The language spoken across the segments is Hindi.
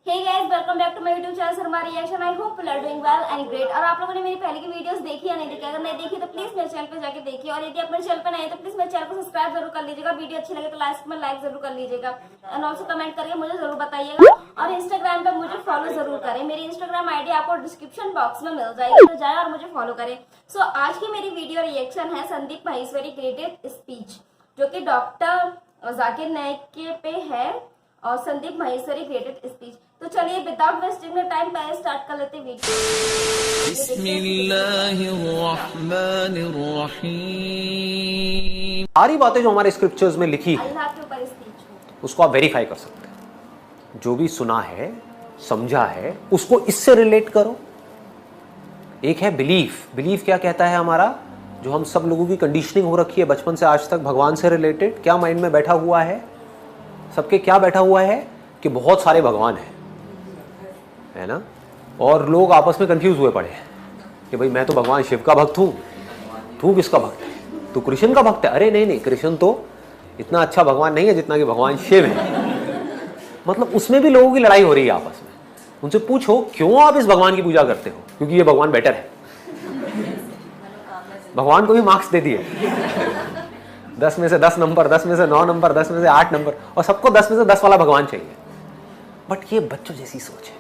Hey guys, welcome back to my YouTube channel Sharma reaction. I hope you are doing well and great. और आप लोगों ने मेरी पहले की वीडियोस देखी या नहीं देखी? अगर नहीं देखी तो प्लीज मेरे चैनल पे जाके देखिए, और यदि आप मेरे चैनल पे नए हैं तो प्लीज मेरे चैनल को सब्सक्राइब जरूर कर लीजिएगा। वीडियो अच्छी लगे तो लास्ट में लाइक जरूर कर लीजिएगा एंड ऑल्सो कमेंट करके मुझे जरूर बताइएगा। और इंस्टाग्राम पे मुझे फॉलो जरूर करें। मेरी इंस्टाग्राम आईडी आपको डिस्क्रिप्शन बॉक्स में मिल जाएगी, तो जाए और मुझे फॉलो करें। सो आज की मेरी वीडियो रिएक्शन है संदीप माहेश्वरी क्रिएटेड स्पीच, जो कि डॉक्टर जाकिर नाइक के पे है और संदीप माहेश्वरी क्रिएटेड स्पीच। तो चलिए विदाउट वेस्टिंग टाइम पहले स्टार्ट कर लेते हैं वीडियो। सारी बातें जो हमारे स्क्रिप्चर्स में लिखी है अल्लाह के ऊपर स्पीच उसको आप वेरीफाई कर सकते हैं। जो भी सुना है, समझा है, उसको इससे रिलेट करो। एक है बिलीफ। बिलीफ क्या कहता है हमारा, जो हम सब लोगों की कंडीशनिंग हो रखी है बचपन से आज तक भगवान से रिलेटेड, क्या माइंड में बैठा हुआ है सबके? क्या बैठा हुआ है कि बहुत सारे भगवान हैं, है ना। और लोग आपस में कंफ्यूज हुए पड़े हैं कि भाई मैं तो भगवान शिव का भक्त हूँ, तू किसका भक्त है? तू कृष्ण का भक्त है? अरे नहीं नहीं, कृष्ण तो इतना अच्छा भगवान नहीं है जितना कि भगवान शिव है। मतलब उसमें भी लोगों की लड़ाई हो रही है आपस में। उनसे पूछो क्यों आप इस भगवान की पूजा करते हो? क्योंकि ये भगवान बेटर है। भगवान को भी मार्क्स दे दिए 10 में से 10 नंबर, 10 में से 9 नंबर, 10 में से 8 नंबर, और सबको 10 में से 10 वाला भगवान चाहिए। बट ये बच्चों जैसी सोच है।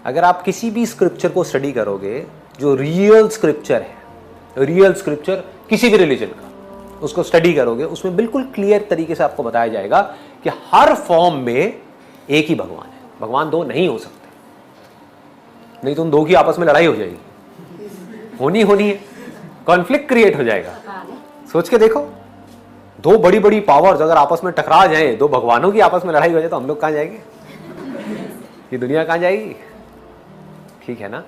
अगर आप किसी भी स्क्रिप्चर को स्टडी करोगे, जो रियल स्क्रिप्चर है, रियल स्क्रिप्चर किसी भी रिलीजन का, उसको स्टडी करोगे, उसमें बिल्कुल क्लियर तरीके से आपको बताया जाएगा कि हर फॉर्म में एक ही भगवान है। भगवान दो नहीं हो सकते, नहीं तो उन दो की आपस में लड़ाई हो जाएगी, होनी है, कॉन्फ्लिक्ट क्रिएट हो जाएगा। सोच के देखो, दो बड़ी बड़ी पावर्स अगर आपस में टकरा जाए, दो भगवानों की आपस में लड़ाई हो जाए, तो हम लोग कहां जाएंगे? ये दुनिया कहां जाएगी? ठीक है ना।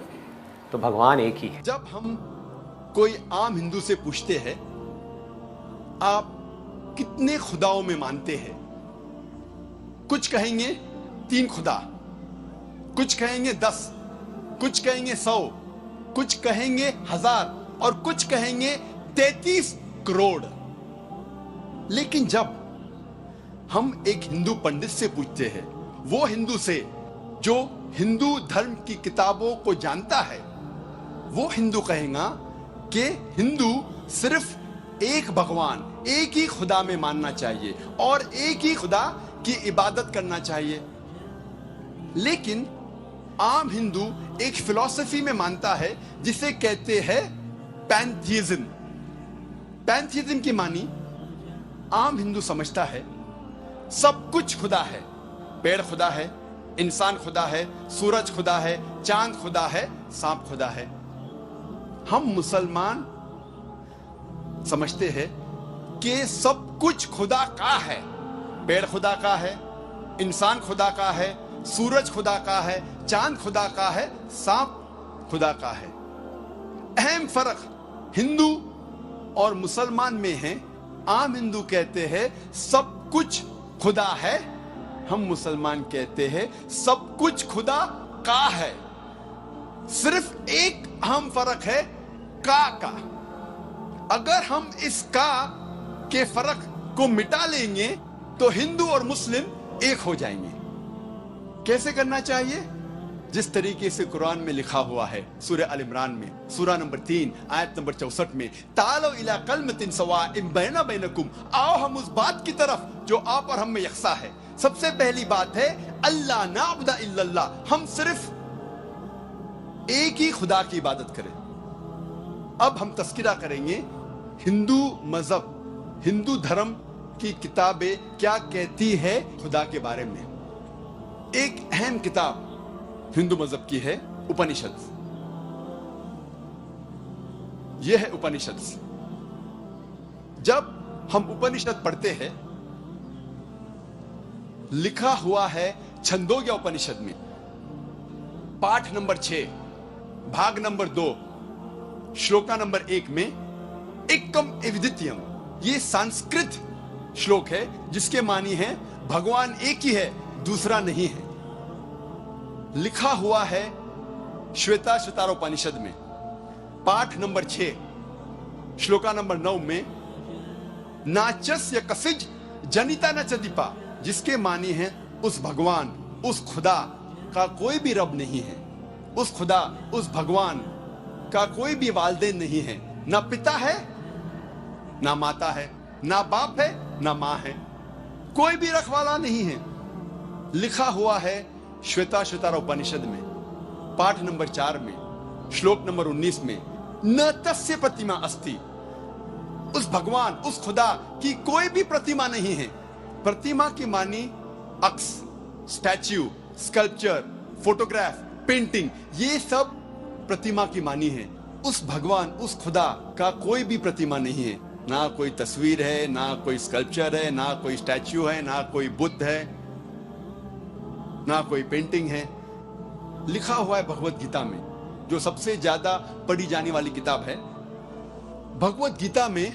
तो भगवान एक ही है। जब हम कोई आम हिंदू से पूछते हैं आप कितने खुदाओं में मानते हैं, कुछ कहेंगे 3 खुदा, कुछ कहेंगे 10, कुछ कहेंगे 100, कुछ कहेंगे 1000 और कुछ कहेंगे 33 करोड़। लेकिन जब हम एक हिंदू पंडित से पूछते हैं, वो हिंदू से जो हिंदू धर्म की किताबों को जानता है, वो हिंदू कहेगा कि हिंदू सिर्फ एक भगवान, एक ही खुदा में मानना चाहिए और एक ही खुदा की इबादत करना चाहिए। लेकिन आम हिंदू एक फिलॉसफी में मानता है जिसे कहते हैं पैंथीइज्म। पैंथीइज्म की मानी आम हिंदू समझता है सब कुछ खुदा है। पेड़ खुदा है, इंसान खुदा है, सूरज खुदा है, चांद खुदा है, सांप खुदा है। हम मुसलमान समझते हैं कि सब कुछ खुदा का है। पेड़ खुदा का है, इंसान खुदा का है, सूरज खुदा का है, चांद खुदा का है, सांप खुदा का है। अहम फर्क हिंदू और मुसलमान में है। आम हिंदू कहते हैं सब कुछ खुदा है, हम मुसलमान कहते हैं सब कुछ खुदा का है। सिर्फ एक अहम फर्क है का। अगर हम इस का के फर्क को मिटा लेंगे तो हिंदू और मुस्लिम एक हो जाएंगे। कैसे करना चाहिए? जिस तरीके से कुरान में लिखा हुआ है, सूरह अल इमरान में, सूरा नंबर 3 आयत नंबर 64 में, तालो इला कलमतिन सवाइम बैना बैनकुम, आओ हम उस बात की तरफ जो आप और हम में यकसा है। सबसे पहली बात है अल्लाह नाबुदा इल्लल्लाह, हम सिर्फ एक ही खुदा की इबादत करें। अब हम तस्किरा करेंगे हिंदू मजहब, हिंदू धर्म की किताबें क्या कहती है खुदा के बारे में। एक अहम किताब हिंदू मजहब की है उपनिषद। यह है उपनिषद। जब हम उपनिषद पढ़ते हैं, लिखा हुआ है छंदोग्य उपनिषद में, पाठ नंबर 6, भाग नंबर 2, श्लोका नंबर 1 में, एकम एविदित्यम। ये संस्कृत श्लोक है जिसके मानी है भगवान एक ही है, दूसरा नहीं है। लिखा हुआ है श्वेता श्वेतारोपनिषद में, पाठ नंबर 6, श्लोका नंबर 9 में, नाचस्य कसिज जनिता न चदीपा, जिसके मानी है उस भगवान उस खुदा का कोई भी रब नहीं है, उस खुदा, उस भगवान का कोई भी वालिदैन नहीं है, ना पिता है ना माता है, ना बाप है ना मां है, कोई भी रखवाला नहीं है। लिखा हुआ है श्वेताश्वतर उपनिषद में पाठ नंबर 4 में श्लोक नंबर 19 में, न तस्य प्रतिमा अस्ति। उस भगवान, उस खुदा की कोई भी प्रतिमा नहीं है। प्रतिमा की मानी अक्स, स्टैच्यू, स्कल्पचर, फोटोग्राफ, पेंटिंग, ये सब प्रतिमा की मानी है। उस भगवान, उस खुदा का कोई भी प्रतिमा नहीं है, ना कोई तस्वीर है, ना कोई स्कल्पचर है, ना कोई स्टैच्यू है, ना कोई बुद्ध है, ना कोई पेंटिंग है। लिखा हुआ है भगवत गीता में, जो सबसे ज्यादा पढ़ी जाने वाली किताब है। भगवत गीता में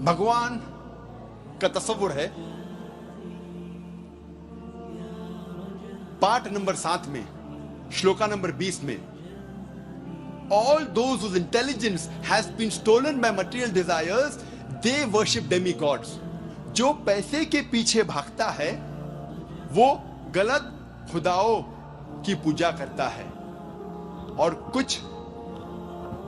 भगवान का तस्वुर है। पाठ नंबर 7 में श्लोका नंबर 20 में, all those whose intelligence has been stolen by material desires, they worship demigods. जो पैसे के पीछे भागता है वो गलत खुदाओं की पूजा करता है। और कुछ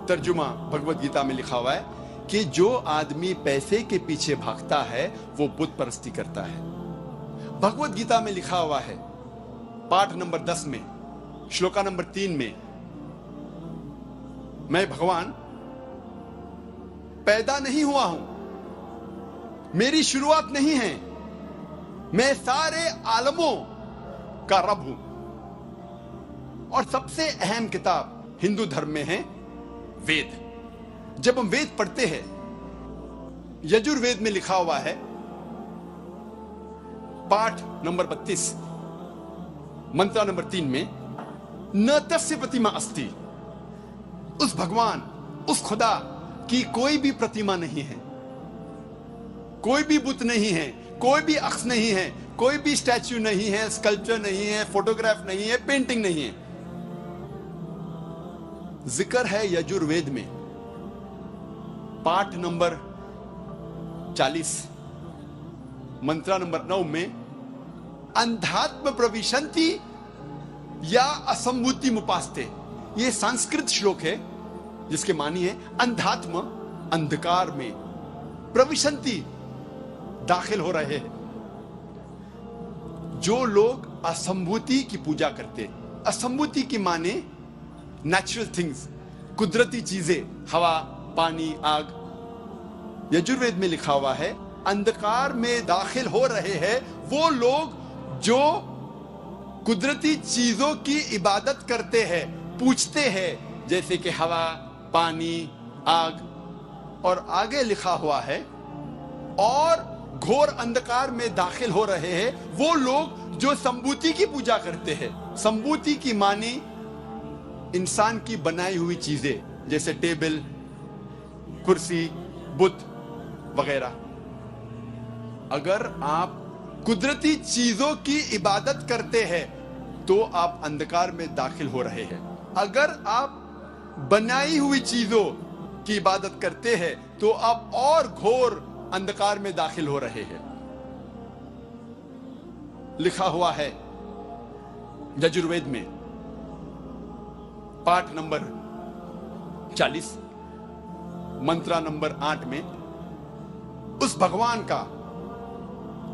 तर्जुमा भगवत गीता में लिखा हुआ है कि जो आदमी पैसे के पीछे भागता है वो बुत परस्ती करता है। भगवत गीता में लिखा हुआ है पाठ नंबर 10 में श्लोका नंबर 3 में, मैं भगवान पैदा नहीं हुआ हूं, मेरी शुरुआत नहीं है, मैं सारे आलमों का रब हूं। और सबसे अहम किताब हिंदू धर्म में है वेद। जब हम वेद पढ़ते हैं, यजुर्वेद में लिखा हुआ है पाठ नंबर 32 मंत्र नंबर 3 में, न तस्य प्रतिमा अस्ति। उस भगवान, उस खुदा की कोई भी प्रतिमा नहीं है, कोई भी बुत नहीं है, कोई भी अक्स नहीं है, कोई भी स्टैच्यू नहीं है, स्कल्पचर नहीं है, फोटोग्राफ नहीं है, पेंटिंग नहीं है। जिक्र है यजुर्वेद में पाठ नंबर 40 मंत्र नंबर 9 में, अंधात्म प्रविशन्ति या असंभूति मुपास्ते। ये संस्कृत श्लोक है जिसके मानी है अंधात्म, अंधकार में, प्रविशन्ति दाखिल हो रहे हैं। जो लोग असंभूति की पूजा करते, असंभूति की माने नेचुरल थिंग्स, कुदरती चीजें, हवा, पानी, आग। यजुर्वेद में लिखा हुआ है अंधकार में दाखिल हो रहे हैं वो लोग जो कुदरती चीजों की इबादत करते हैं, पूछते हैं, जैसे कि हवा, पानी, आग। और आगे लिखा हुआ है और घोर अंधकार में दाखिल हो रहे हैं वो लोग जो संभूति की पूजा करते हैं। संभूति की मानी इंसान की बनाई हुई चीजें, जैसे टेबल, कुर्सी, बुत वगैरह। अगर आप कुदरती चीजों की इबादत करते हैं तो आप अंधकार में दाखिल हो रहे हैं। अगर आप बनाई हुई चीजों की इबादत करते हैं तो आप और घोर अंधकार में दाखिल हो रहे हैं। लिखा हुआ है यजुर्वेद में पाठ नंबर 40 मंत्र नंबर 8 में, उस भगवान का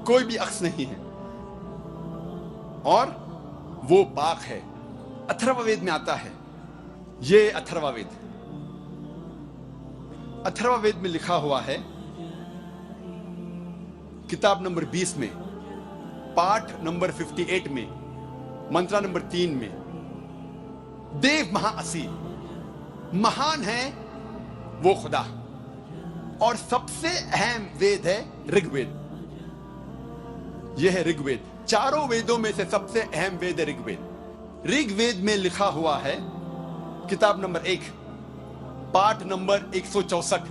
कोई भी अक्स नहीं है और वो पाक है। अथर्ववेद में आता है, ये अथर्ववेद, अथर्ववेद में लिखा हुआ है किताब नंबर 20 में पाठ नंबर 58 में मंत्र नंबर 3 में, देव महाअसी, महान है वो खुदा। और सबसे अहम वेद है ऋग्वेद। यह है ऋग्वेद। चारों वेदों में से सबसे अहम वेद है ऋग्वेद। ऋग्वेद में लिखा हुआ है किताब नंबर 1 पाठ नंबर 164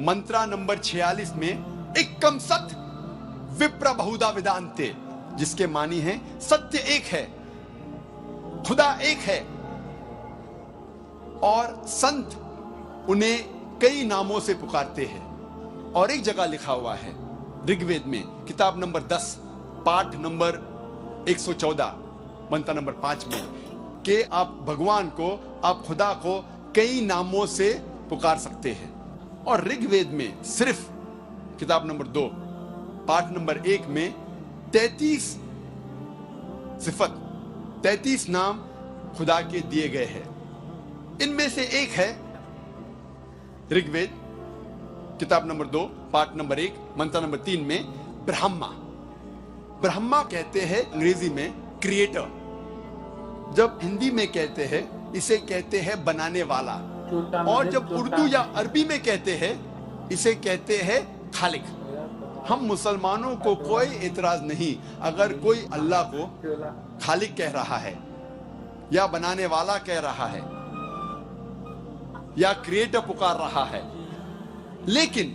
मंत्र नंबर 46 में, एकम सत्य विप्र बहुधा वेदांते, जिसके मानी है सत्य एक है, खुदा एक है और संत उन्हें कई नामों से पुकारते हैं। और एक जगह लिखा हुआ है ऋग्वेद में किताब नंबर 10 पाठ नंबर 114 मंत्र नंबर 5 में कि आप भगवान को, आप खुदा को कई नामों से पुकार सकते हैं। और ऋग्वेद में सिर्फ किताब नंबर 2 पाठ नंबर 1 में 33 सिफत, 33 नाम खुदा के दिए गए हैं। इनमें से एक है ऋग्वेद किताब नंबर 2 पाठ नंबर 1 मंत्र नंबर 3 में ब्रह्मा। ब्रह्मा कहते हैं अंग्रेजी में क्रिएटर, जब हिंदी में कहते हैं इसे कहते हैं बनाने वाला, और जब उर्दू या अरबी में कहते हैं इसे कहते हैं खालिक। हम मुसलमानों को कोई एतराज नहीं अगर कोई अल्लाह को खालिक कह रहा है या बनाने वाला कह रहा है या क्रिएटर पुकार रहा है। लेकिन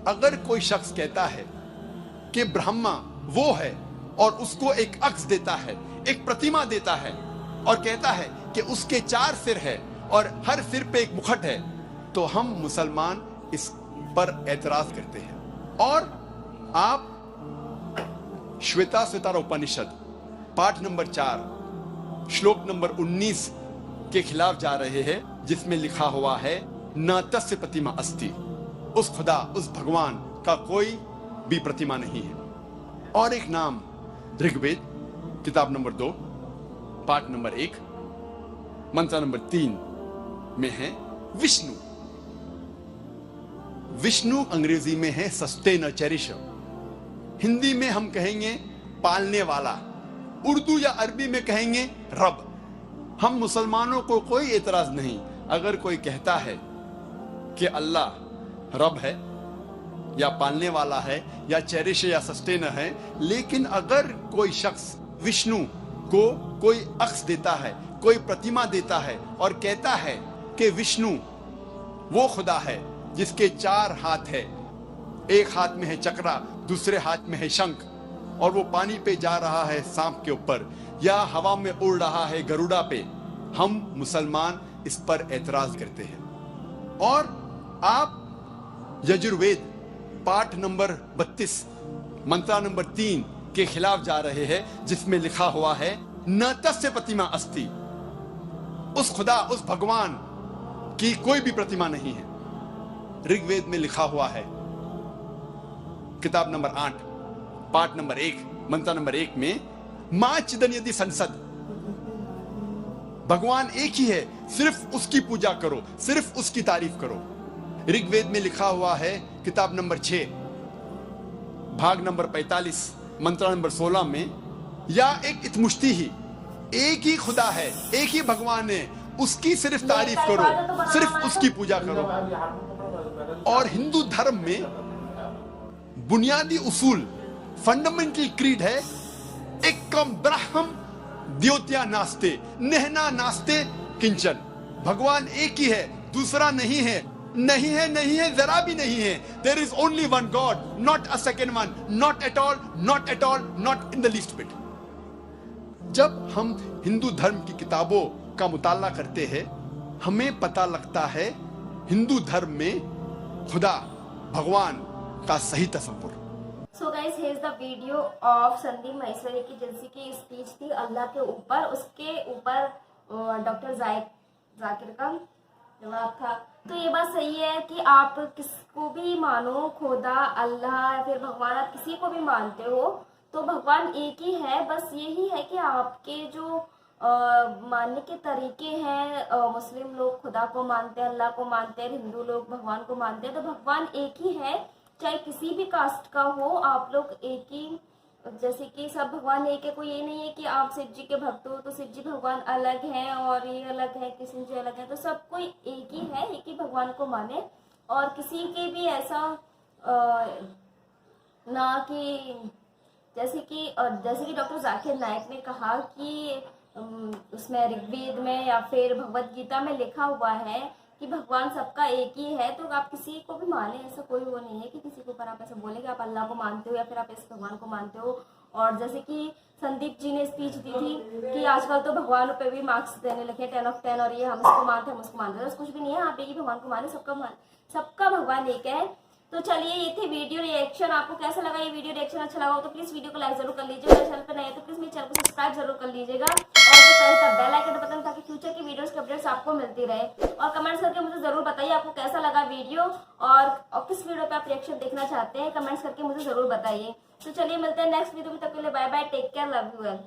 अगर कोई शख्स कहता है कि ब्रह्मा वो है और उसको एक अक्स देता है, एक प्रतिमा देता है और कहता है कि उसके 4 सिर है और हर सिर पे एक मुकुट है, तो हम मुसलमान इस पर एतराज करते हैं। और आप श्वेता स्वतार उपनिषद पाठ नंबर 4 श्लोक नंबर 19 के खिलाफ जा रहे हैं, जिसमें लिखा हुआ है न तस्य प्रतिमा अस्ति, उस खुदा, उस भगवान का कोई भी प्रतिमा नहीं है। और एक नाम ऋग्वेद किताब नंबर 2 पाठ नंबर 1 मंत्र नंबर 3 में है विष्णु। विष्णु अंग्रेजी में है सस्टेनर, चेरिशर। हिंदी में हम कहेंगे पालने वाला, उर्दू या अरबी में कहेंगे रब। हम मुसलमानों को कोई एतराज नहीं अगर कोई कहता है कि अल्लाह रब है या पालने वाला है या चेरिश या सस्टेनर है। लेकिन अगर कोई शख्स विष्णु को कोई अक्स देता है, कोई प्रतिमा देता है और कहता है कि विष्णु वो खुदा है जिसके 4 हाथ है, एक हाथ में है चक्रा, दूसरे हाथ में है शंख, और वो पानी पे जा रहा है सांप के ऊपर या हवा में उड़ रहा है गरुड़ा पे, हम मुसलमान इस पर एतराज करते हैं। और आप यजुर्वेद पाठ नंबर 32 मंत्र नंबर 3 के खिलाफ जा रहे हैं, जिसमें लिखा हुआ है न तस्य प्रतिमा अस्ति, उस खुदा, उस भगवान की कोई भी प्रतिमा नहीं है। ऋग्वेद में लिखा हुआ है किताब नंबर 8 पाठ नंबर 1 मंत्र नंबर 1 में मां चिदन यदि संसद, भगवान एक ही है, सिर्फ उसकी पूजा करो, सिर्फ उसकी तारीफ करो। ऋग्वेद में लिखा हुआ है किताब नंबर 6 भाग नंबर 45 मंत्र नंबर 16 में या एक इतमुश्ती ही, एक ही खुदा है, एक ही भगवान है, उसकी सिर्फ तारीफ करो, सिर्फ उसकी पूजा करो। और हिंदू धर्म में बुनियादी उसूल, फंडामेंटल क्रीड है एकम ब्रह्म द्योत्या नास्ते नेहना नास्ते किंचन। भगवान एक ही है, दूसरा नहीं है, नहीं है, नहीं है, जरा भी नहीं है। There is only one God, not a second one, not at all, not at all, not in the least bit. जब हम हिंदू धर्म की किताबों का मुताला करते हैं, हमें पता लगता है हिंदू धर्म में खुदा, भगवान का सही तस्वुर। So guys, here is the video of Sandeep Maheshwari की जैसी की स्पीच थी अल्लाह के ऊपर, उसके ऊपर डॉक्टर जाकिर का जवाब था। तो ये बात सही है कि आप किसको भी मानो, खुदा, अल्लाह या फिर भगवान, आप किसी को भी मानते हो तो भगवान एक ही है। बस यही है कि आपके जो मानने के तरीके हैं, मुस्लिम लोग खुदा को मानते हैं, अल्लाह को मानते हैं, हिंदू लोग भगवान को मानते हैं, तो भगवान एक ही है, चाहे किसी भी कास्ट का हो। आप लोग एक ही, जैसे कि सब भगवान एक है, कोई ये नहीं है कि आप शिव जी के भक्त हो तो शिव जी भगवान अलग हैं और ये अलग है, कृष्ण जी अलग है। तो सब कोई एक ही है, एक ही भगवान को माने। और किसी के भी ऐसा ना कि जैसे कि डॉक्टर जाकिर नाइक ने कहा कि उसमें ऋग्वेद में या फिर भगवत गीता में लिखा हुआ है कि भगवान सबका एक ही है, तो आप किसी को भी माने, ऐसा कोई वो नहीं है कि किसी के ऊपर आप ऐसा बोले कि आप अल्लाह को मानते हो या फिर आप इस भगवान को मानते हो। और जैसे कि संदीप जी ने स्पीच दी थी कि आजकल तो भगवानों पे भी मार्क्स देने लगे 10 of 10 और ये हम इसको मानते हैं, हम उसको मानते हैं। कुछ भी नहीं है, आप एक ही भगवान को माने, सबका भगवान एक है। तो चलिए ये थे वीडियो रिएक्शन। आपको कैसा लगा ये वीडियो रिएक्शन? अच्छा लगा हो तो प्लीज वीडियो को लाइक जरूर कर लीजिएगा। चैनल पर नए हैं तो प्लीज मेरे चैनल को सब्सक्राइब जरूर कर लीजिएगा और जो press the bell icon button ताकि फ्यूचर की वीडियोस की अपडेट्स आपको मिलती रहे। और कमेंट्स करके मुझे जरूर बताइए आपको कैसा लगा वीडियो और किस वीडियो पे आप रिएक्शन देखना चाहते हैं। कमेंट्स करके मुझे जरूर बताइए। तो चलिए मिलते हैं नेक्स्ट वीडियो में, तब के लिए bye bye, take care, love you all.